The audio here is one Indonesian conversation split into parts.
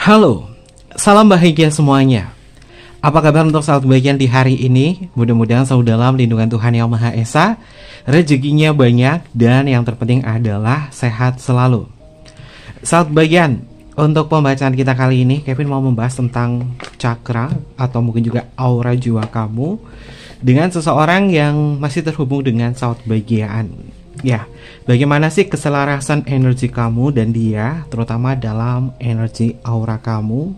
Halo, salam bahagia semuanya. Apa kabar untuk sahabat bagian di hari ini? Mudah-mudahan selalu dalam lindungan Tuhan Yang Maha Esa, rezekinya banyak, dan yang terpenting adalah sehat selalu. Sahabat bagian, untuk pembacaan kita kali ini, Kevin mau membahas tentang cakra atau mungkin juga aura jiwa kamu dengan seseorang yang masih terhubung dengan sahabat bagian. Ya, bagaimana sih keselarasan energi kamu dan dia, terutama dalam energi aura kamu?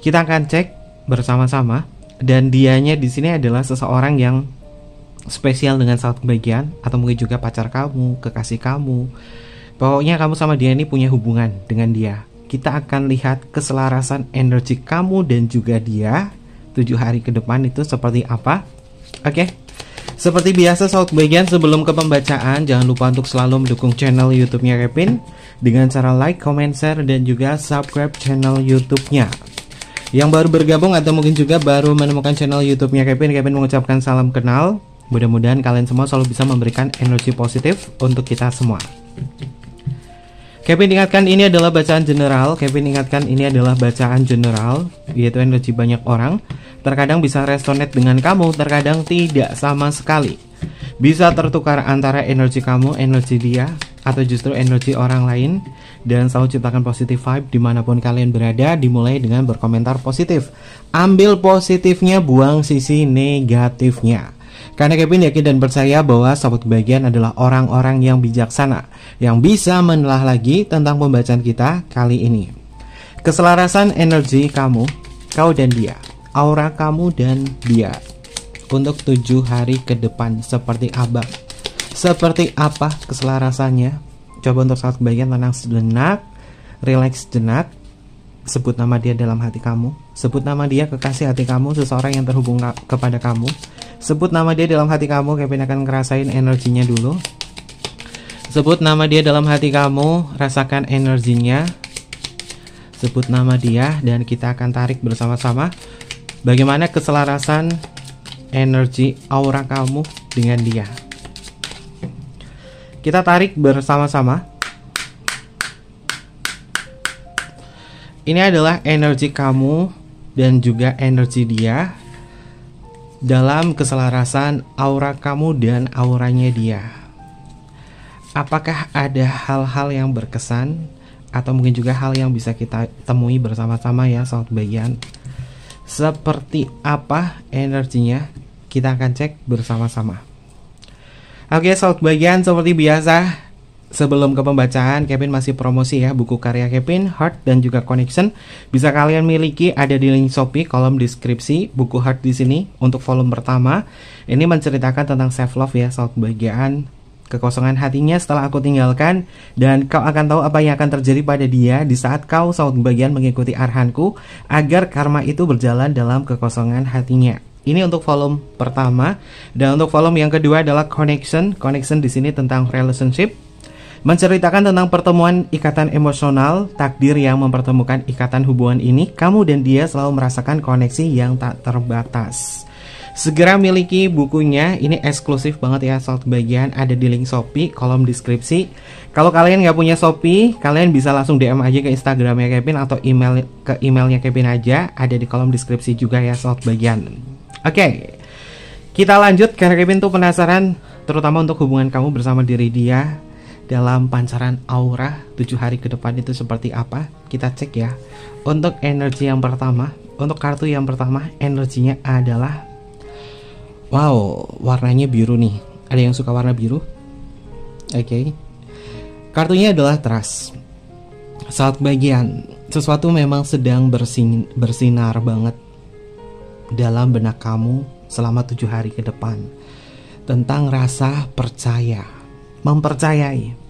Kita akan cek bersama-sama, dan dianya di sini adalah seseorang yang spesial dengan sahabat bagian atau mungkin juga pacar kamu, kekasih kamu. Pokoknya kamu sama dia ini punya hubungan dengan dia. Kita akan lihat keselarasan energi kamu dan juga dia 7 hari ke depan itu seperti apa. Oke. Seperti biasa sahabat bagian, sebelum ke pembacaan jangan lupa untuk selalu mendukung channel YouTube-nya Kevin dengan cara like, comment, share, dan juga subscribe channel YouTube-nya. Yang baru bergabung atau mungkin juga baru menemukan channel YouTube-nya Kevin mengucapkan salam kenal. Mudah-mudahan kalian semua selalu bisa memberikan energi positif untuk kita semua. Kevin ingatkan ini adalah bacaan general. Yaitu energi banyak orang. Terkadang bisa resonate dengan kamu, terkadang tidak sama sekali. Bisa tertukar antara energi kamu, energi dia, atau justru energi orang lain. Dan selalu ciptakan positive vibe dimanapun kalian berada. Dimulai dengan berkomentar positif. Ambil positifnya, buang sisi negatifnya. Karena Kevin yakin dan percaya bahwa sahabat bagian adalah orang-orang yang bijaksana, yang bisa menelaah lagi tentang pembacaan kita kali ini. Keselarasan energi kamu, kau dan dia, aura kamu dan dia untuk 7 hari ke depan seperti apa? Seperti apa keselarasannya? Coba untuk sahabat bagian tenang sejenak, relax sejenak. Sebut nama dia dalam hati kamu. Sebut nama dia kekasih hati kamu, seseorang yang terhubung kepada kamu. Sebut nama dia dalam hati kamu. Kevin akan ngerasain energinya dulu. Sebut nama dia dalam hati kamu, rasakan energinya. Sebut nama dia dan kita akan tarik bersama-sama bagaimana keselarasan energi aura kamu dengan dia. Kita tarik bersama-sama. Ini adalah energi kamu dan juga energi dia dalam keselarasan aura kamu dan auranya dia. Apakah ada hal-hal yang berkesan atau mungkin juga hal yang bisa kita temui bersama-sama ya sahabat bagian? Seperti apa energinya? Kita akan cek bersama-sama. Oke sahabat bagian, seperti biasa sebelum ke pembacaan, Kevin masih promosi ya buku karya Kevin, Heart dan juga Connection. Bisa kalian miliki, ada di link Shopee kolom deskripsi. Buku Heart di sini untuk volume pertama. Ini menceritakan tentang self love ya, sahabat bagian. Kekosongan hatinya setelah aku tinggalkan, dan kau akan tahu apa yang akan terjadi pada dia di saat kau sahabat bagian mengikuti arahanku agar karma itu berjalan dalam kekosongan hatinya. Ini untuk volume pertama, dan untuk volume yang kedua adalah Connection. Connection di sini tentang relationship. Menceritakan tentang pertemuan ikatan emosional, takdir yang mempertemukan ikatan hubungan ini. Kamu dan dia selalu merasakan koneksi yang tak terbatas. Segera miliki bukunya, ini eksklusif banget ya sahabat bagian, ada di link Shopee, kolom deskripsi. Kalau kalian nggak punya Shopee, kalian bisa langsung DM aja ke Instagramnya Kevin atau emailnya Kevin aja, ada di kolom deskripsi juga ya sahabat bagian. Oke, kita lanjut karena Kevin tuh penasaran, terutama untuk hubungan kamu bersama diri dia dalam pancaran aura 7 hari ke depan itu seperti apa. Kita cek ya. Untuk energi yang pertama, untuk kartu yang pertama, energinya adalah wow, warnanya biru nih. Ada yang suka warna biru? Oke. Kartunya adalah trust. Saat bagian, sesuatu memang sedang bersinar banget dalam benak kamu selama 7 hari ke depan. Tentang rasa percaya, mempercayai.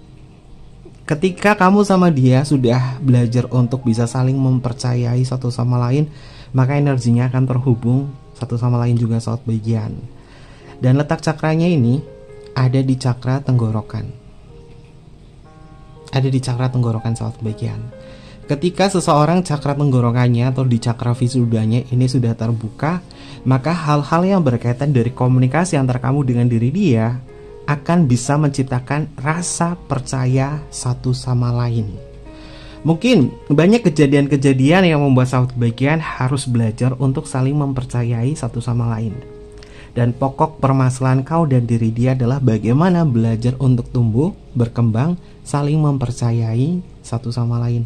Ketika kamu sama dia sudah belajar untuk bisa saling mempercayai satu sama lain, maka energinya akan terhubung satu sama lain juga sahabat bagian. Dan letak cakranya ini ada di cakra tenggorokan. Ada di cakra tenggorokan sahabat bagian. Ketika seseorang cakra tenggorokannya atau di cakra visudanya ini sudah terbuka, maka hal-hal yang berkaitan dari komunikasi antara kamu dengan diri dia akan bisa menciptakan rasa percaya satu sama lain. Mungkin banyak kejadian-kejadian yang membuat sahabat bagian harus belajar untuk saling mempercayai satu sama lain. Dan pokok permasalahan kau dan diri dia adalah bagaimana belajar untuk tumbuh, berkembang, saling mempercayai satu sama lain.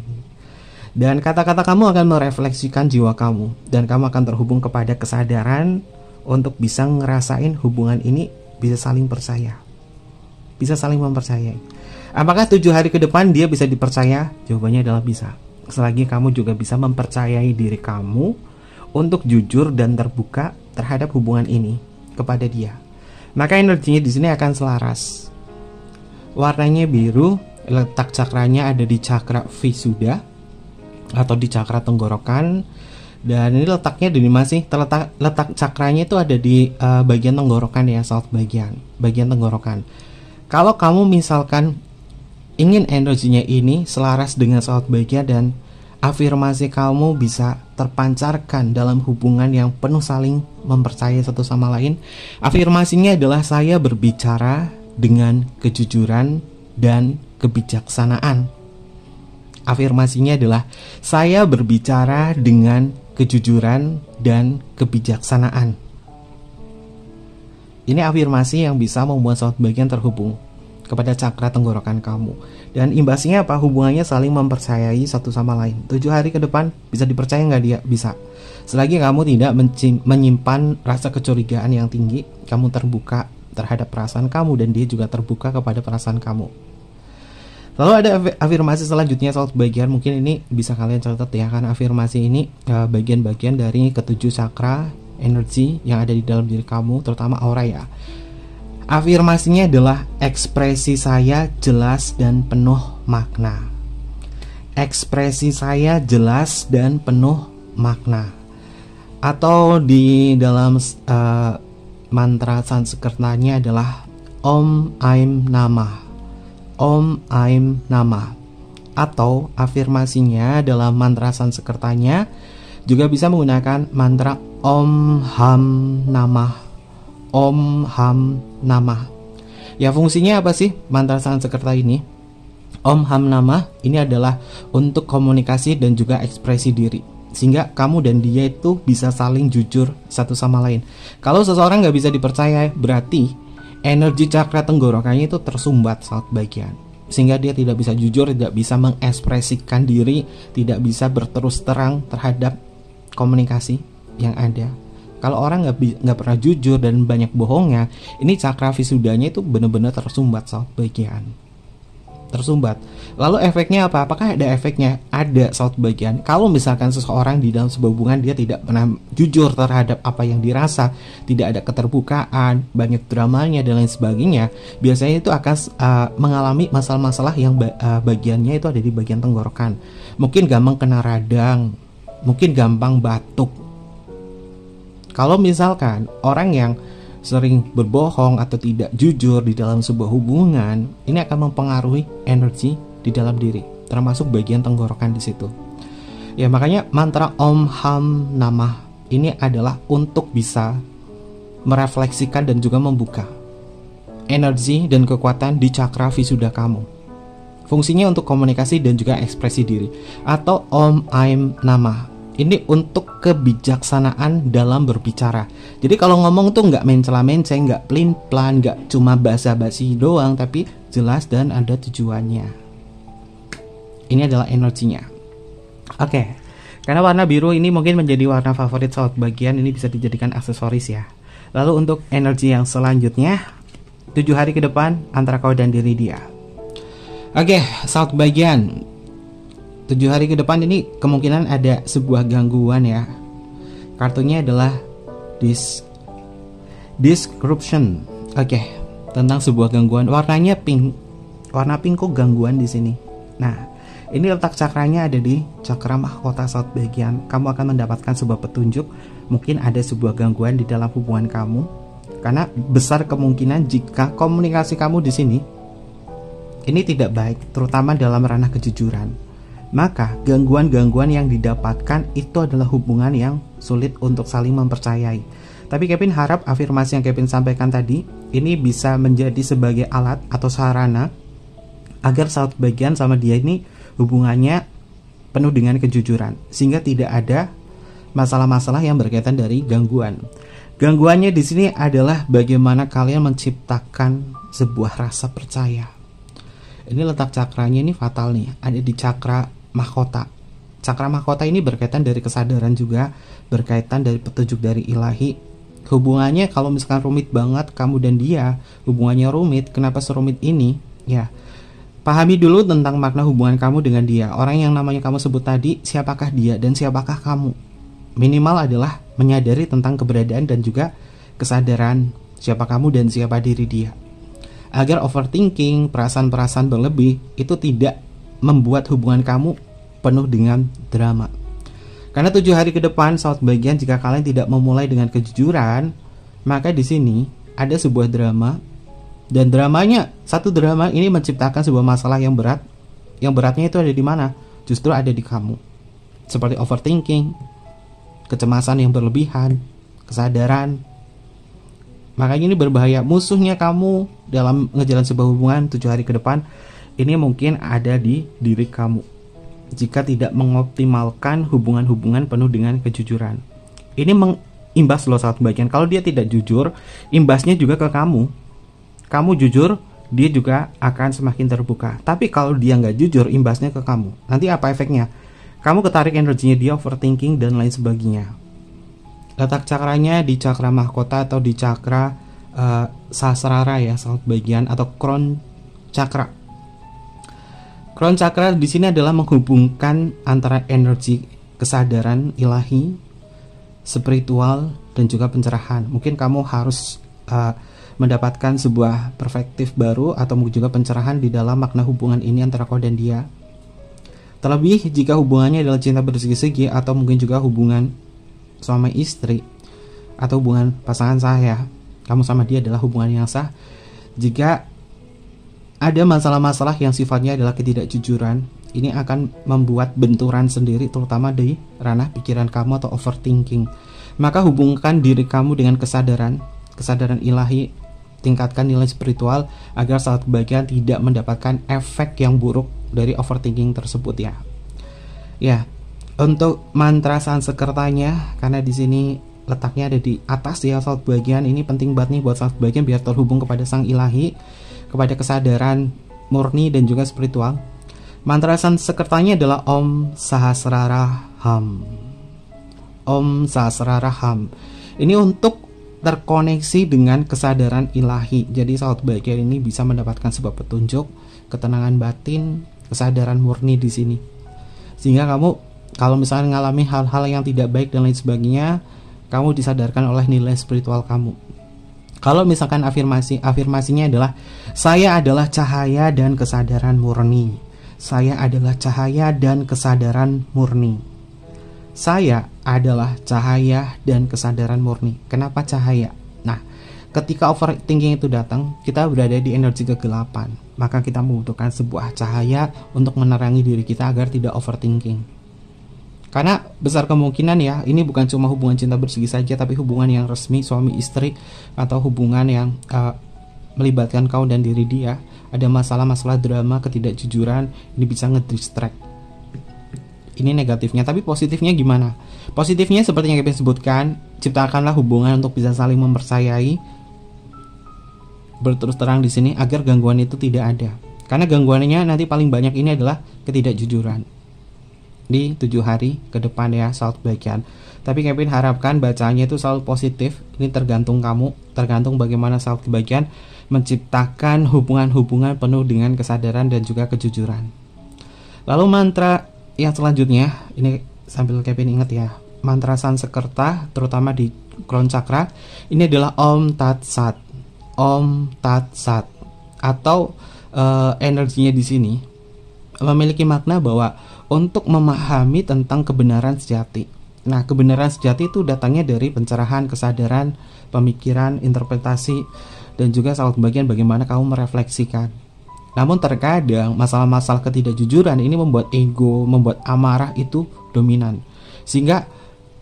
Dan kata-kata kamu akan merefleksikan jiwa kamu, dan kamu akan terhubung kepada kesadaran untuk bisa ngerasain hubungan ini bisa saling percaya, bisa saling mempercayai. Apakah 7 hari ke depan dia bisa dipercaya? Jawabannya adalah bisa. Selagi kamu juga bisa mempercayai diri kamu untuk jujur dan terbuka terhadap hubungan ini kepada dia, maka energinya di sini akan selaras. Warnanya biru, letak cakranya ada di cakra Visuddha atau di cakra tenggorokan. Dan ini letaknya di masih letak cakranya itu ada di bagian tenggorokan ya, bagian tenggorokan. Kalau kamu misalkan ingin energinya ini selaras dengan sahabat bahagia dan afirmasi kamu bisa terpancarkan dalam hubungan yang penuh saling mempercayai satu sama lain, afirmasinya adalah saya berbicara dengan kejujuran dan kebijaksanaan. Afirmasinya adalah saya berbicara dengan kejujuran dan kebijaksanaan. Ini afirmasi yang bisa membuat sahabat bagian terhubung kepada cakra tenggorokan kamu. Dan imbasnya apa? Hubungannya saling mempercayai satu sama lain. 7 hari ke depan bisa dipercaya nggak dia? Bisa. Selagi kamu tidak menyimpan rasa kecurigaan yang tinggi, kamu terbuka terhadap perasaan kamu dan dia juga terbuka kepada perasaan kamu. Lalu ada afirmasi selanjutnya sahabat bagian, mungkin ini bisa kalian catat ya, karena afirmasi ini bagian-bagian dari ketujuh cakra energi yang ada di dalam diri kamu, terutama aura ya. Afirmasinya adalah ekspresi saya jelas dan penuh makna. Ekspresi saya jelas dan penuh makna. Atau di dalam mantra Sanskertanya adalah Om Aim Namah. Om Aim Namah. Atau afirmasinya dalam mantra Sanskertanya juga bisa menggunakan mantra Om Ham Namah. Om Ham Namah. Ya, fungsinya apa sih mantra Sanskerta ini? Om Ham Namah ini adalah untuk komunikasi dan juga ekspresi diri, sehingga kamu dan dia itu bisa saling jujur satu sama lain. Kalau seseorang nggak bisa dipercaya, berarti energi cakra tenggorokannya itu tersumbat saat bagian, sehingga dia tidak bisa jujur, tidak bisa mengekspresikan diri, tidak bisa berterus terang terhadap komunikasi yang ada. Kalau orang nggak pernah jujur dan banyak bohongnya, ini cakra Visuddhanya itu benar-benar tersumbat saat bagian. Tersumbat. Lalu efeknya apa? Apakah ada efeknya? Ada saat bagian. Kalau misalkan seseorang di dalam sebuah hubungan dia tidak pernah jujur terhadap apa yang dirasa, tidak ada keterbukaan, banyak dramanya dan lain sebagainya, biasanya itu akan mengalami masalah-masalah yang bagiannya itu ada di bagian tenggorokan. Mungkin gampang kena radang, mungkin gampang batuk. Kalau misalkan orang yang sering berbohong atau tidak jujur di dalam sebuah hubungan, ini akan mempengaruhi energi di dalam diri, termasuk bagian tenggorokan di situ. Ya, makanya mantra Om Ham Namah ini adalah untuk bisa merefleksikan dan juga membuka energi dan kekuatan di cakra Visuddha kamu. Fungsinya untuk komunikasi dan juga ekspresi diri. Atau Om Aim Namah, ini untuk kebijaksanaan dalam berbicara. Jadi kalau ngomong tuh nggak mencela-menceng, nggak pelin-pelan, nggak cuma basa-basi doang, tapi jelas dan ada tujuannya. Ini adalah energinya. Oke, karena warna biru ini mungkin menjadi warna favorit sahabat bagian, ini bisa dijadikan aksesoris ya. Lalu untuk energi yang selanjutnya, 7 hari ke depan antara kau dan diri dia. Oke, sahabat bagian, 7 hari ke depan ini kemungkinan ada sebuah gangguan ya. Kartunya adalah description. Oke, tentang sebuah gangguan. Warnanya pink. Warna pink kok gangguan di sini. Nah, ini letak cakranya ada di cakra mahkota saat bagian. Kamu akan mendapatkan sebuah petunjuk. Mungkin ada sebuah gangguan di dalam hubungan kamu. Karena besar kemungkinan jika komunikasi kamu di sini ini tidak baik, terutama dalam ranah kejujuran, maka gangguan-gangguan yang didapatkan itu adalah hubungan yang sulit untuk saling mempercayai. Tapi Kevin harap afirmasi yang Kevin sampaikan tadi ini bisa menjadi sebagai alat atau sarana agar saat bagian sama dia ini hubungannya penuh dengan kejujuran, sehingga tidak ada masalah-masalah yang berkaitan dari gangguan. Gangguannya di sini adalah bagaimana kalian menciptakan sebuah rasa percaya. Ini letak cakranya ini fatal nih, ada di cakra mahkota. Cakra mahkota ini berkaitan dari kesadaran juga, berkaitan dari petunjuk dari ilahi. Hubungannya kalau misalkan rumit banget kamu dan dia, hubungannya rumit, kenapa serumit ini? Ya, pahami dulu tentang makna hubungan kamu dengan dia. Orang yang namanya kamu sebut tadi, siapakah dia dan siapakah kamu? Minimal adalah menyadari tentang keberadaan dan juga kesadaran siapa kamu dan siapa diri dia. Agar overthinking, perasaan-perasaan berlebih itu tidak membuat hubungan kamu penuh dengan drama. Karena 7 hari ke depan, sahabat bagian, jika kalian tidak memulai dengan kejujuran, maka di sini ada sebuah drama. Dan dramanya, satu drama ini menciptakan sebuah masalah yang berat. Yang beratnya itu ada di mana? Justru ada di kamu. Seperti overthinking, kecemasan yang berlebihan, kesadaran. Makanya ini berbahaya. Musuhnya kamu dalam ngejalan sebuah hubungan 7 hari ke depan, ini mungkin ada di diri kamu jika tidak mengoptimalkan hubungan-hubungan penuh dengan kejujuran. Ini mengimbas loh sahabat bagian. Kalau dia tidak jujur, imbasnya juga ke kamu. Kamu jujur, dia juga akan semakin terbuka. Tapi kalau dia nggak jujur, imbasnya ke kamu. Nanti apa efeknya? Kamu ketarik energinya dia, overthinking dan lain sebagainya. Letak cakranya di cakra mahkota atau di cakra sahasrara ya, sahabat bagian, atau crown cakra. Crown cakra di sini adalah menghubungkan antara energi kesadaran ilahi, spiritual dan juga pencerahan. Mungkin kamu harus mendapatkan sebuah perspektif baru atau juga pencerahan di dalam makna hubungan ini antara kau dan dia. Terlebih jika hubungannya adalah cinta bersegi-segi atau mungkin juga hubungan suami istri atau hubungan pasangan sah ya, kamu sama dia adalah hubungan yang sah. Jika ada masalah-masalah yang sifatnya adalah ketidakjujuran, ini akan membuat benturan sendiri terutama di ranah pikiran kamu atau overthinking. Maka hubungkan diri kamu dengan kesadaran ilahi, tingkatkan nilai spiritual agar saat kebahagiaan tidak mendapatkan efek yang buruk dari overthinking tersebut ya. Ya, untuk mantra Sanskertanya, karena di sini letaknya ada di atas ya saat bagian, ini penting banget nih buat saat bagian biar terhubung kepada sang ilahi, kepada kesadaran murni dan juga spiritual. Mantra Sanskertanya adalah Om Sahasrara Ham. Om Sahasrara Ham. Ini untuk terkoneksi dengan kesadaran ilahi. Jadi sahabat bahagia ini bisa mendapatkan sebuah petunjuk, ketenangan batin, kesadaran murni di sini. Sehingga kamu kalau misalnya mengalami hal-hal yang tidak baik dan lain sebagainya, kamu disadarkan oleh nilai spiritual kamu. Kalau misalkan afirmasinya adalah saya adalah cahaya dan kesadaran murni. Saya adalah cahaya dan kesadaran murni. Saya adalah cahaya dan kesadaran murni. Kenapa cahaya? Nah, ketika overthinking itu datang, kita berada di energi kegelapan. Maka kita membutuhkan sebuah cahaya untuk menerangi diri kita agar tidak overthinking. Karena besar kemungkinan ya, ini bukan cuma hubungan cinta bersegi saja, tapi hubungan yang resmi suami istri atau hubungan yang melibatkan kau dan diri dia. Ada masalah-masalah drama, ketidakjujuran, ini bisa ngedistract. Ini negatifnya, tapi positifnya gimana? Positifnya seperti yang kita sebutkan, ciptakanlah hubungan untuk bisa saling mempercayai, berterus terang di sini agar gangguan itu tidak ada. Karena gangguannya nanti paling banyak ini adalah ketidakjujuran di 7 hari ke depan ya sahabat bagian. Tapi Kevin harapkan bacanya itu selalu positif. Ini tergantung kamu, tergantung bagaimana sahabat bagian menciptakan hubungan-hubungan penuh dengan kesadaran dan juga kejujuran. Lalu mantra yang selanjutnya, ini sambil Kevin ingat ya, mantra Sanskerta terutama di crown chakra, ini adalah Om Tat Sat. Om Tat Sat atau energinya di sini memiliki makna bahwa untuk memahami tentang kebenaran sejati. Nah, kebenaran sejati itu datangnya dari pencerahan, kesadaran, pemikiran, interpretasi, dan juga salah bagian bagaimana kamu merefleksikan. Namun terkadang masalah-masalah ketidakjujuran ini membuat ego, membuat amarah itu dominan, sehingga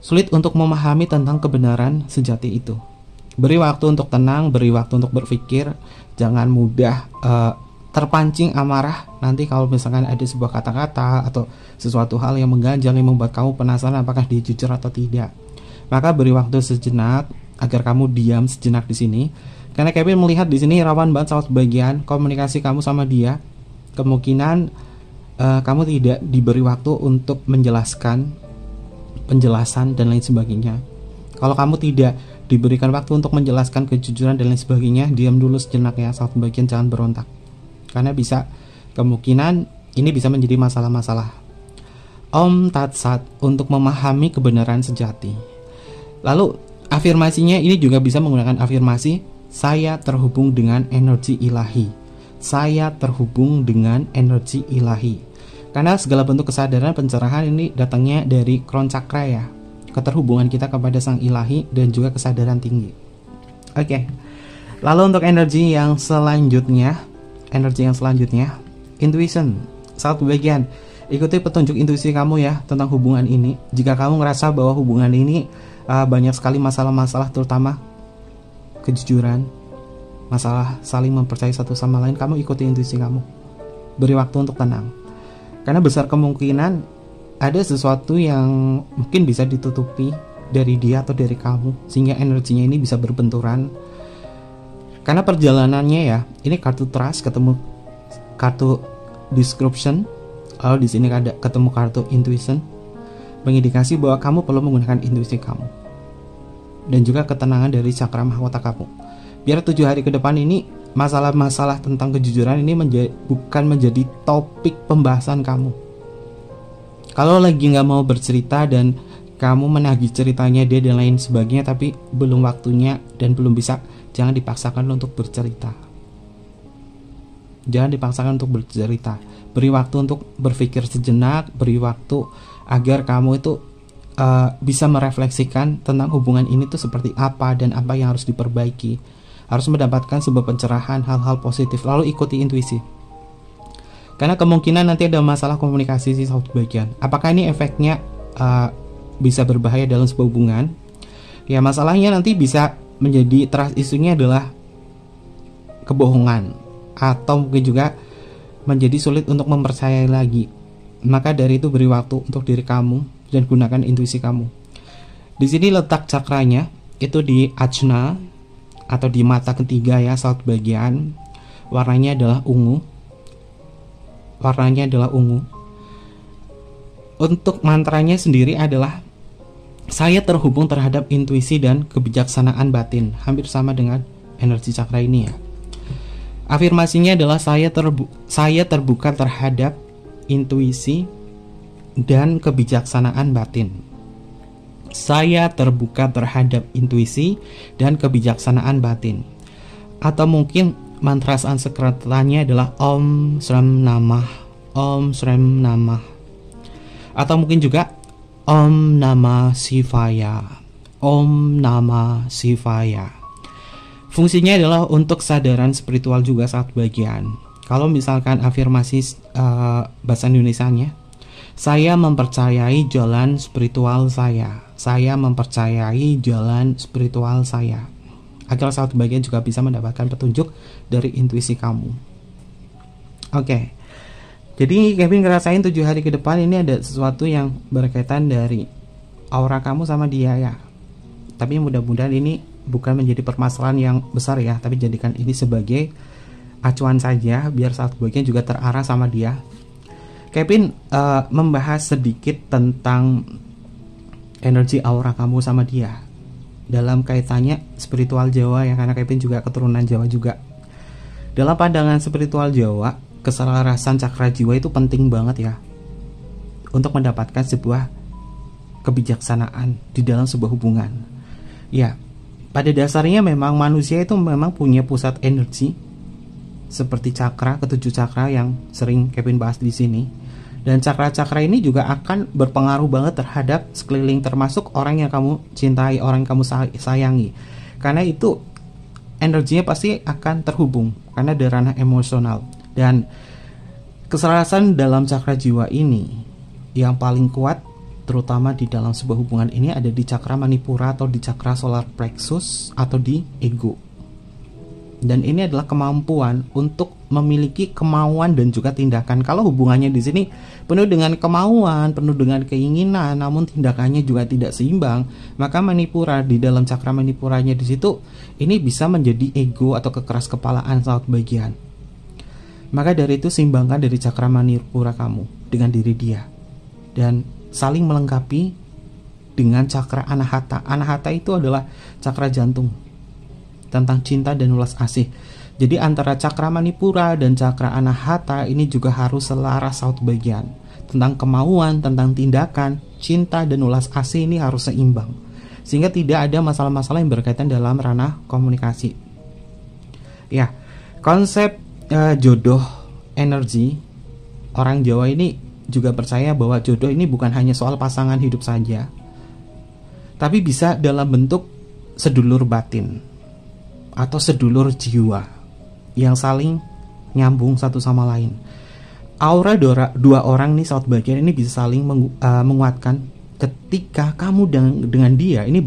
sulit untuk memahami tentang kebenaran sejati itu. Beri waktu untuk tenang, beri waktu untuk berpikir, jangan mudah terpancing amarah nanti kalau misalkan ada sebuah kata-kata atau sesuatu hal yang mengganjal yang membuat kamu penasaran apakah dia jujur atau tidak. Maka beri waktu sejenak agar kamu diam sejenak di sini. Karena Kevin melihat di sini rawan banget salah sebagian komunikasi kamu sama dia. Kemungkinan kamu tidak diberi waktu untuk menjelaskan penjelasan dan lain sebagainya. Kalau kamu tidak diberikan waktu untuk menjelaskan kejujuran dan lain sebagainya, diam dulu sejenak ya, salah sebagian jangan berontak. Karena bisa kemungkinan ini bisa menjadi masalah-masalah. Om Tat Sat untuk memahami kebenaran sejati. Lalu afirmasinya ini juga bisa menggunakan afirmasi saya terhubung dengan energi ilahi. Saya terhubung dengan energi ilahi. Karena segala bentuk kesadaran pencerahan ini datangnya dari Crown Chakra ya. Keterhubungan kita kepada Sang Ilahi dan juga kesadaran tinggi. Oke. Lalu untuk energi yang selanjutnya, intuition. Satu bagian, ikuti petunjuk intuisi kamu ya tentang hubungan ini. Jika kamu ngerasa bahwa hubungan ini banyak sekali masalah-masalah, terutama kejujuran, masalah saling mempercayai satu sama lain, kamu ikuti intuisi kamu. Beri waktu untuk tenang. Karena besar kemungkinan ada sesuatu yang mungkin bisa ditutupi dari dia atau dari kamu, sehingga energinya ini bisa berbenturan. Karena perjalanannya ya, ini kartu trust ketemu kartu description, lalu di sini ada ketemu kartu intuition, mengindikasi bahwa kamu perlu menggunakan intuisi kamu dan juga ketenangan dari cakra mahkota kamu. Biar 7 hari ke depan ini masalah-masalah tentang kejujuran ini bukan menjadi topik pembahasan kamu. Kalau lagi nggak mau bercerita dan kamu menagih ceritanya dia dan lain sebagainya, tapi belum waktunya dan belum bisa, jangan dipaksakan untuk bercerita. Jangan dipaksakan untuk bercerita. Beri waktu untuk berpikir sejenak, beri waktu agar kamu itu bisa merefleksikan tentang hubungan ini tuh seperti apa dan apa yang harus diperbaiki. Harus mendapatkan sebuah pencerahan, hal-hal positif, lalu ikuti intuisi. Karena kemungkinan nanti ada masalah komunikasi sih satu bagian. Apakah ini efeknya bisa berbahaya dalam sebuah hubungan? Ya, masalahnya nanti bisa menjadi trust isunya adalah kebohongan, atau mungkin juga menjadi sulit untuk mempercayai lagi. Maka dari itu beri waktu untuk diri kamu dan gunakan intuisi kamu. Di sini letak cakranya itu di ajna atau di mata ketiga ya, satu bagian. Warnanya adalah ungu. Untuk mantranya sendiri adalah saya terhubung terhadap intuisi dan kebijaksanaan batin. Hampir sama dengan energi cakra ini ya. Afirmasinya adalah saya terbuka terhadap intuisi dan kebijaksanaan batin. Saya terbuka terhadap intuisi dan kebijaksanaan batin. Atau mungkin mantra Sanskertanya adalah Om Sram Namah, Om Sram Namah. Atau mungkin juga Om Namah Shivaya, Om Namah Shivaya. Fungsinya adalah untuk kesadaran spiritual juga saat bagian. Kalau misalkan afirmasi bahasa Indonesianya, saya mempercayai jalan spiritual saya. Saya mempercayai jalan spiritual saya. Agar saat bagian juga bisa mendapatkan petunjuk dari intuisi kamu. Oke. Jadi Kevin ngerasain 7 hari ke depan ini ada sesuatu yang berkaitan dari aura kamu sama dia ya. Tapi mudah-mudahan ini bukan menjadi permasalahan yang besar ya, tapi jadikan ini sebagai acuan saja biar saat bagian juga terarah sama dia. Kevin membahas sedikit tentang energi aura kamu sama dia dalam kaitannya spiritual Jawa ya, karena Kevin juga keturunan Jawa juga. Dalam pandangan spiritual Jawa, keselarasan cakra jiwa itu penting banget ya untuk mendapatkan sebuah kebijaksanaan di dalam sebuah hubungan. Ya, pada dasarnya memang manusia itu memang punya pusat energi seperti cakra, ketujuh cakra yang sering Kevin bahas di sini. Dan cakra-cakra ini juga akan berpengaruh banget terhadap sekeliling, termasuk orang yang kamu cintai, orang yang kamu sayangi. Karena itu energinya pasti akan terhubung karena ada ranah emosional. Dan keselarasan dalam cakra jiwa ini yang paling kuat terutama di dalam sebuah hubungan ini ada di cakra manipura atau di cakra solar plexus atau di ego. Dan ini adalah kemampuan untuk memiliki kemauan dan juga tindakan. Kalau hubungannya di sini penuh dengan kemauan, penuh dengan keinginan, namun tindakannya juga tidak seimbang, maka Manipura di dalam cakra Manipuranya di situ ini bisa menjadi ego atau kekeras kepalaan saat bagian. Maka dari itu seimbangkan dari cakra Manipura kamu dengan diri dia dan saling melengkapi dengan cakra Anahata. Anahata itu adalah cakra jantung tentang cinta dan ulas asih. Jadi antara cakra Manipura dan cakra Anahata ini juga harus selaras saut bagian. Tentang kemauan, tentang tindakan, cinta dan ulas asih ini harus seimbang. Sehingga tidak ada masalah-masalah yang berkaitan dalam ranah komunikasi. Ya, konsep jodoh energi, orang Jawa ini juga percaya bahwa jodoh ini bukan hanya soal pasangan hidup saja, tapi bisa dalam bentuk sedulur batin atau sedulur jiwa yang saling nyambung satu sama lain. Aura dua orang nih saat bagian ini bisa saling menguatkan ketika kamu dengan dia ini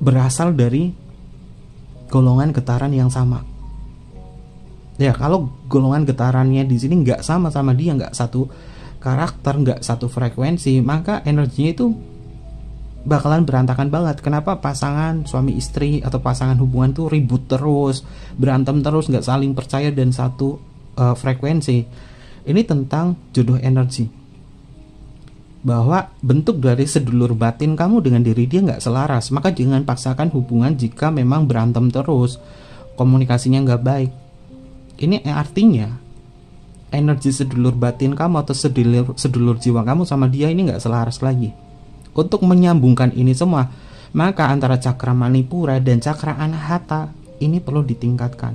berasal dari golongan getaran yang sama. Ya, kalau golongan getarannya di sini nggak sama dia, nggak satu karakter, nggak satu frekuensi, maka energinya itu bakalan berantakan banget. Kenapa pasangan suami istri atau pasangan hubungan tuh ribut terus, berantem terus, nggak saling percaya dan satu frekuensi. Ini tentang jodoh energi, bahwa bentuk dari sedulur batin kamu dengan diri dia nggak selaras. Maka jangan paksakan hubungan jika memang berantem terus, komunikasinya nggak baik. Ini artinya energi sedulur batin kamu atau sedulur jiwa kamu sama dia ini nggak selaras lagi. Untuk menyambungkan ini semua, maka antara cakra Manipura dan cakra Anahata ini perlu ditingkatkan.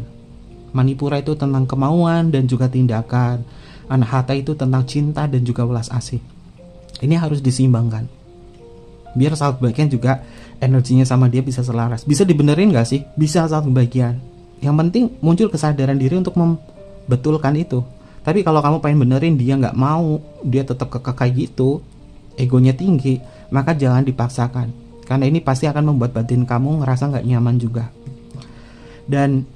Manipura itu tentang kemauan dan juga tindakan. Anahata itu tentang cinta dan juga welas asih. Ini harus diseimbangkan. Biar saat bagian juga energinya sama dia bisa selaras. Bisa dibenerin gak sih? Bisa saat bagian. Yang penting muncul kesadaran diri untuk membetulkan itu. Tapi kalau kamu pengen benerin dia nggak mau, dia tetap kekeh gitu, egonya tinggi, maka jangan dipaksakan, karena ini pasti akan membuat batin kamu ngerasa nggak nyaman juga. Dan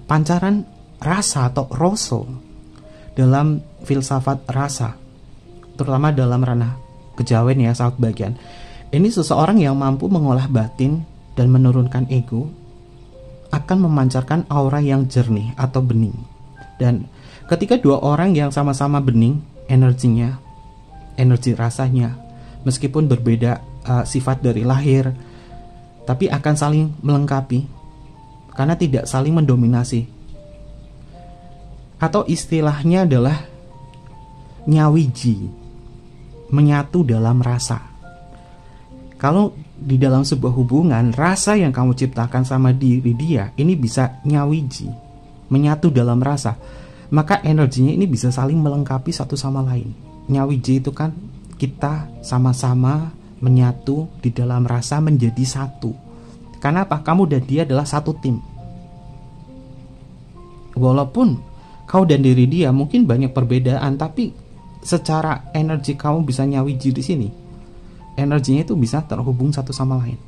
pancaran rasa atau roso dalam filsafat rasa, terutama dalam ranah kejawen ya saat bagian, ini seseorang yang mampu mengolah batin dan menurunkan ego akan memancarkan aura yang jernih atau bening. Dan ketika dua orang yang sama-sama bening energinya, energi rasanya, meskipun berbeda sifat dari lahir, tapi akan saling melengkapi karena tidak saling mendominasi. Atau istilahnya adalah nyawiji, menyatu dalam rasa. Kalau di dalam sebuah hubungan, rasa yang kamu ciptakan sama diri dia ini bisa nyawiji, menyatu dalam rasa, maka energinya ini bisa saling melengkapi satu sama lain. Nyawiji itu kan kita sama-sama menyatu di dalam rasa menjadi satu. Karena apa? Kamu dan dia adalah satu tim. Walaupun kau dan diri dia mungkin banyak perbedaan, tapi secara energi kamu bisa nyawiji di sini. Energinya itu bisa terhubung satu sama lain.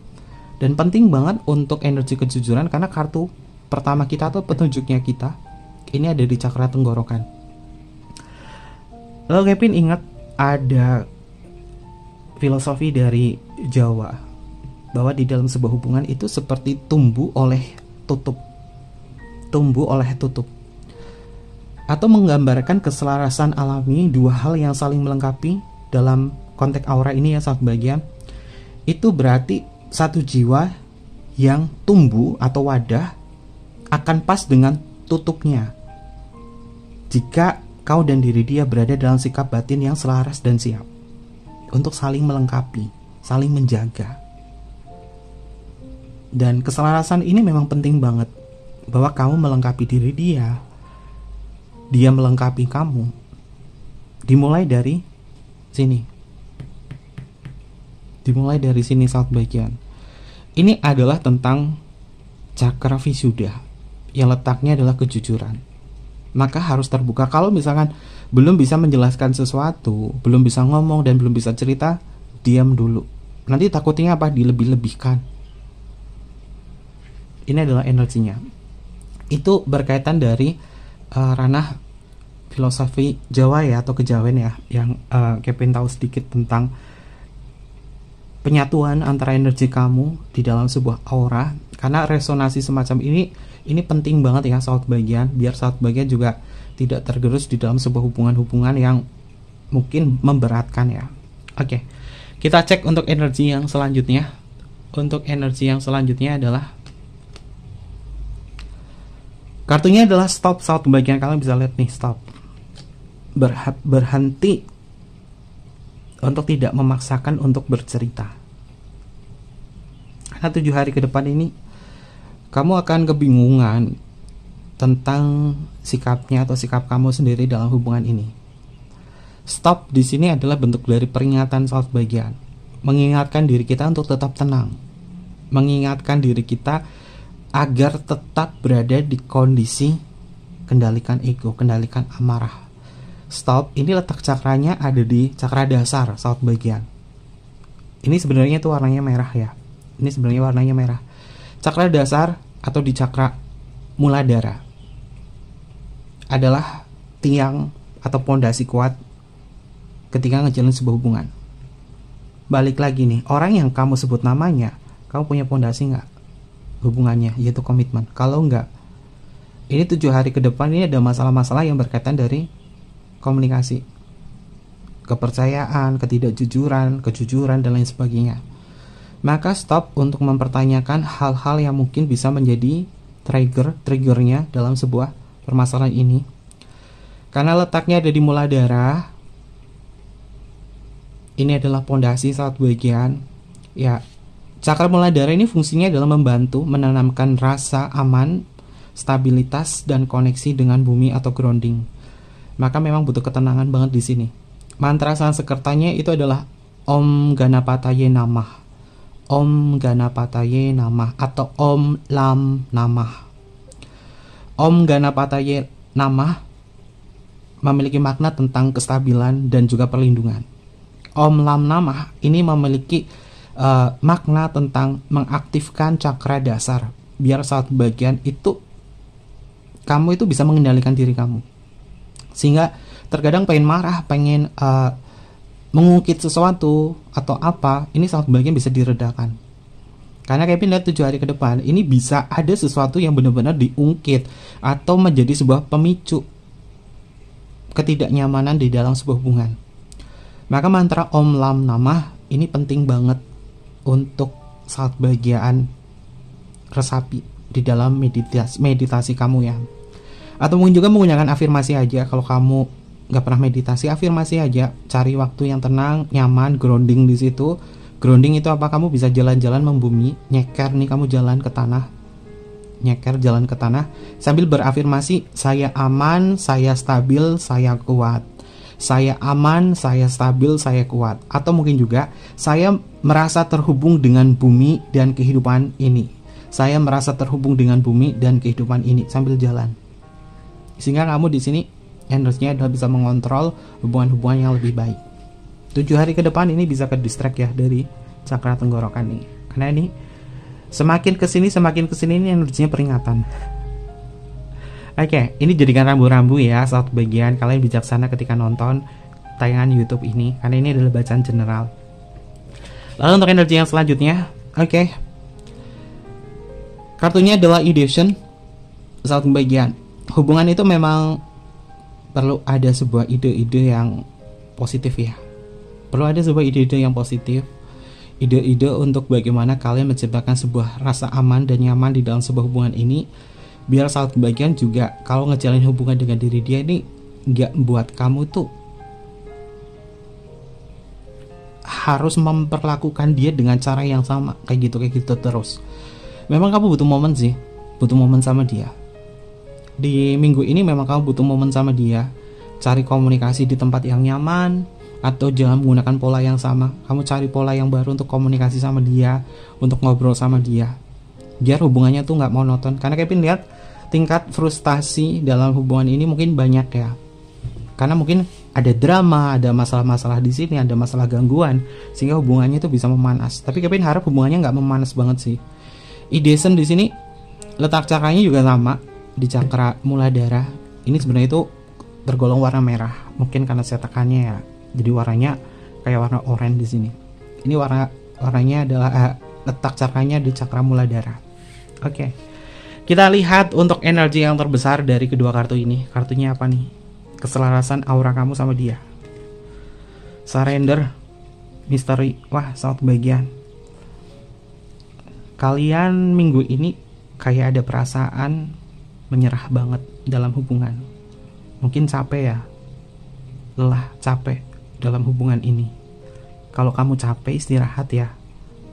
Dan penting banget untuk energi kejujuran, karena kartu pertama kita atau petunjuknya kita ini ada di cakra tenggorokan. Lalu Kevin ingat ada filosofi dari Jawa bahwa di dalam sebuah hubungan itu seperti tumbuh oleh tutup, atau menggambarkan keselarasan alami dua hal yang saling melengkapi dalam konteks aura ini ya saat bagian. Itu berarti satu jiwa yang tumbuh atau wadah akan pas dengan tutupnya jika kau dan diri dia berada dalam sikap batin yang selaras dan siap untuk saling melengkapi, saling menjaga. Dan keselarasan ini memang penting banget, bahwa kamu melengkapi diri dia melengkapi kamu. Dimulai dari sini. Saat bagian. Ini adalah tentang cakra Visuddha yang letaknya adalah kejujuran. Maka harus terbuka. Kalau misalkan belum bisa menjelaskan sesuatu, belum bisa ngomong dan belum bisa cerita, diam dulu. Nanti takutnya apa? Dilebih-lebihkan. Ini adalah energinya. itu berkaitan dari ranah filosofi Jawa ya, atau kejawen ya, yang Kevin tahu sedikit tentang penyatuan antara energi kamu di dalam sebuah aura. Karena resonansi semacam ini penting banget ya sahabat bagian, biar sahabat bagian juga tidak tergerus di dalam sebuah hubungan-hubungan yang mungkin memberatkan ya. Oke, kita cek untuk energi yang selanjutnya. Untuk energi yang selanjutnya adalah kartunya adalah stop. Sahabat bagian, kalian bisa lihat nih, stop. Berhenti untuk tidak memaksakan untuk bercerita. Karena 7 hari ke depan ini kamu akan kebingungan tentang sikapnya atau sikap kamu sendiri dalam hubungan ini. Stop di sini adalah bentuk dari peringatan sahabat bagian, mengingatkan diri kita untuk tetap tenang, mengingatkan diri kita agar tetap berada di kondisi kendalikan ego, kendalikan amarah. Stop, ini letak cakranya ada di cakra dasar sahabat bagian. Ini sebenarnya itu warnanya merah ya. Ini sebenarnya warnanya merah. Cakra dasar atau di cakra muladhara adalah tiang atau pondasi kuat ketika ngejalin sebuah hubungan. Balik lagi nih, orang yang kamu sebut namanya, kamu punya pondasi nggak hubungannya, yaitu komitmen? Kalau nggak, ini 7 hari ke depan ini ada masalah-masalah yang berkaitan dari komunikasi, kepercayaan, ketidakjujuran, kejujuran, dan lain sebagainya. Maka stop untuk mempertanyakan hal-hal yang mungkin bisa menjadi triggernya dalam sebuah permasalahan ini. Karena letaknya ada di muladhara, ini adalah pondasi saat bagian. Ya, cakra muladhara ini fungsinya adalah membantu menanamkan rasa aman, stabilitas, dan koneksi dengan bumi atau grounding. Maka memang butuh ketenangan banget di sini. Mantra Sanskertanya itu adalah Om Ganapataye Namah, Om Ganapataye Namah, atau Om Lam Namah. Om Ganapataye Namah memiliki makna tentang kestabilan dan juga perlindungan. Om Lam Namah ini memiliki makna tentang mengaktifkan cakra dasar, biar saat bagian itu kamu itu bisa mengendalikan diri kamu. Sehingga terkadang pengen marah, pengen mengungkit sesuatu atau apa, ini saat bagian bisa diredakan. Karena Kevin lihat 7 hari ke depan ini bisa ada sesuatu yang benar-benar diungkit atau menjadi sebuah pemicu ketidaknyamanan di dalam sebuah hubungan. Maka mantra Om Lam Namah ini penting banget untuk saat bagian resapi di dalam meditasi kamu ya. Atau mungkin juga menggunakan afirmasi aja. Kalau kamu nggak pernah meditasi, afirmasi aja. Cari waktu yang tenang, nyaman, grounding di situ. Grounding itu apa? Kamu bisa jalan-jalan membumi, nyeker nih, kamu jalan ke tanah, nyeker jalan ke tanah sambil berafirmasi, saya aman, saya stabil, saya kuat. Saya aman, saya stabil, saya kuat. Atau mungkin juga saya merasa terhubung dengan bumi dan kehidupan ini. Saya merasa terhubung dengan bumi dan kehidupan ini sambil jalan. Sehingga kamu di sini energinya adalah bisa mengontrol hubungan-hubungan yang lebih baik. 7 hari ke depan ini bisa ke distract ya dari cakra tenggorokan ini. Karena ini semakin kesini ini energinya peringatan. Oke, ini jadikan rambu-rambu ya saat bagian kalian bijaksana ketika nonton tayangan YouTube ini, karena ini adalah bacaan general. Lalu untuk energi yang selanjutnya, oke. Kartunya adalah illusion saat bagian. Hubungan itu memang perlu ada sebuah ide-ide yang positif ya. Perlu ada sebuah ide-ide yang positif. Ide-ide untuk bagaimana kalian menciptakan sebuah rasa aman dan nyaman di dalam sebuah hubungan ini, biar saat bagian juga kalau ngejalin hubungan dengan diri dia ini nggak buat kamu tuh harus memperlakukan dia dengan cara yang sama kayak gitu terus. Memang kamu butuh momen sih, butuh momen sama dia. Di minggu ini memang kamu butuh momen sama dia. Cari komunikasi di tempat yang nyaman, atau jangan menggunakan pola yang sama. Kamu cari pola yang baru untuk komunikasi sama dia, untuk ngobrol sama dia, biar hubungannya tuh nggak monoton. Karena Kevin lihat tingkat frustasi dalam hubungan ini mungkin banyak ya. Karena mungkin ada drama, ada masalah-masalah di sini, ada masalah gangguan, sehingga hubungannya itu bisa memanas. Tapi Kevin harap hubungannya nggak memanas banget sih. Ideation di sini letak cakranya juga sama, di cakra muladhara. Ini sebenarnya itu tergolong warna merah, mungkin karena cetakannya ya, jadi warnanya kayak warna oranye di sini. Ini warnanya adalah letak cakranya di cakra muladhara. Oke. Kita lihat untuk energi yang terbesar dari kedua kartu ini. Kartunya apa nih? Keselarasan aura kamu sama dia. Surrender, misteri. Wah, sangat kebahagiaan. Kalian minggu ini kayak ada perasaan menyerah banget dalam hubungan. Mungkin capek ya, lelah, capek dalam hubungan ini. Kalau kamu capek, istirahat ya.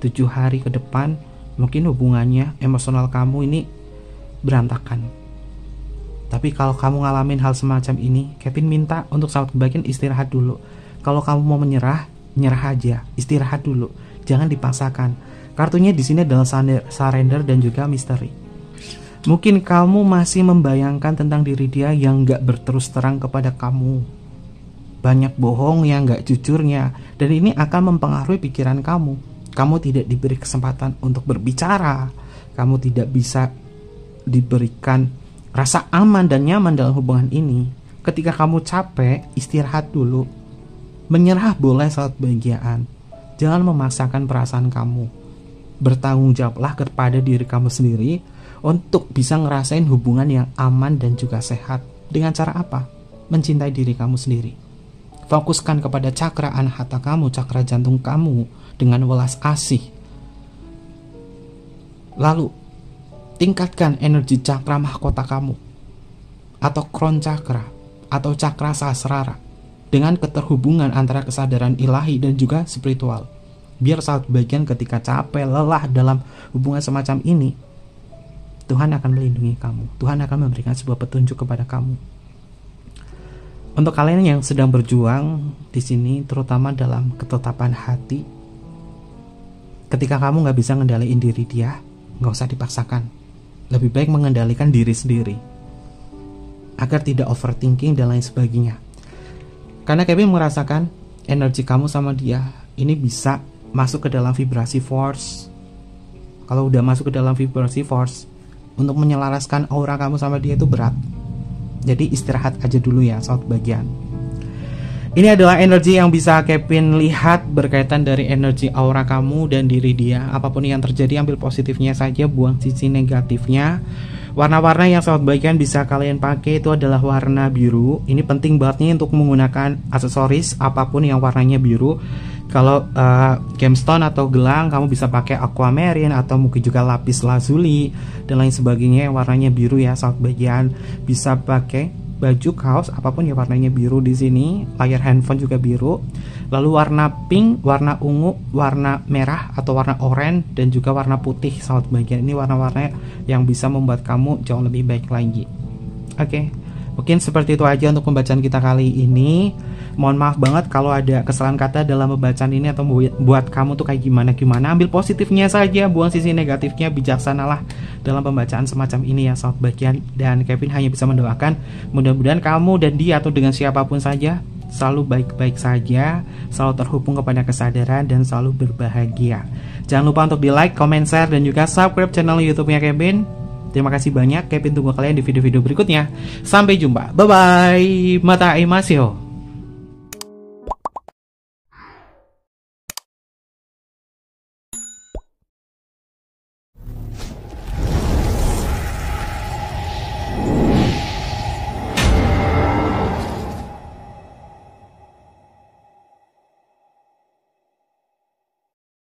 7 hari ke depan mungkin hubungannya, emosional kamu ini berantakan. Tapi kalau kamu ngalamin hal semacam ini, Kevin minta untuk sahabat kebahagiaan istirahat dulu. Kalau kamu mau menyerah, nyerah aja, istirahat dulu, jangan dipaksakan. Kartunya di sini adalah surrender dan juga misteri. Mungkin kamu masih membayangkan tentang diri dia yang gak berterus terang kepada kamu, banyak bohong yang gak jujurnya, dan ini akan mempengaruhi pikiran kamu. Kamu tidak diberi kesempatan untuk berbicara, kamu tidak bisa diberikan rasa aman dan nyaman dalam hubungan ini. Ketika kamu capek, istirahat dulu. Menyerah boleh saat kebahagiaan. Jangan memaksakan perasaan kamu. Bertanggung jawablah kepada diri kamu sendiri untuk bisa ngerasain hubungan yang aman dan juga sehat. Dengan cara apa? Mencintai diri kamu sendiri. Fokuskan kepada cakra anahata kamu, cakra jantung kamu dengan welas asih. Lalu tingkatkan energi cakra mahkota kamu, atau crown cakra, atau cakra sahasrara, dengan keterhubungan antara kesadaran ilahi dan juga spiritual. Biar saat bagian ketika capek, lelah dalam hubungan semacam ini, Tuhan akan melindungi kamu. Tuhan akan memberikan sebuah petunjuk kepada kamu. Untuk kalian yang sedang berjuang di sini, terutama dalam ketetapan hati, ketika kamu gak bisa ngendaliin diri dia, gak usah dipaksakan. Lebih baik mengendalikan diri sendiri agar tidak overthinking dan lain sebagainya. Karena Kevin merasakan energi kamu sama dia ini bisa masuk ke dalam vibrasi force. Kalau udah masuk ke dalam vibrasi force, untuk menyelaraskan aura kamu sama dia itu berat. Jadi istirahat aja dulu ya saat bagian. Ini adalah energi yang bisa Kevin lihat berkaitan dari energi aura kamu dan diri dia. Apapun yang terjadi, ambil positifnya saja, buang sisi negatifnya. Warna-warna yang sangat bagian bisa kalian pakai itu adalah warna biru. Ini penting banget nih untuk menggunakan aksesoris apapun yang warnanya biru. Kalau gemstone atau gelang, kamu bisa pakai aquamarine atau mungkin juga lapis lazuli dan lain sebagainya yang warnanya biru ya. Sangat bagian bisa pakai baju, kaos, apapun ya warnanya biru di sini. Layar handphone juga biru. Lalu warna pink, warna ungu, warna merah atau warna oranye dan juga warna putih. Sahabat bagian ini warna-warna yang bisa membuat kamu jauh lebih baik lagi. Oke, mungkin seperti itu aja untuk pembacaan kita kali ini. Mohon maaf banget kalau ada kesalahan kata dalam pembacaan ini atau buat kamu tuh kayak gimana. Ambil positifnya saja, buang sisi negatifnya, bijaksanalah dalam pembacaan semacam ini ya sahabat bagian. Dan Kevin hanya bisa mendoakan mudah-mudahan kamu dan dia atau dengan siapapun saja selalu baik-baik saja, selalu terhubung kepada kesadaran dan selalu berbahagia. Jangan lupa untuk di like, comment, share dan juga subscribe channel YouTube-nya Kevin. Terima kasih banyak. Kevin tunggu kalian di video-video berikutnya. Sampai jumpa. Bye bye. Mata Imasio.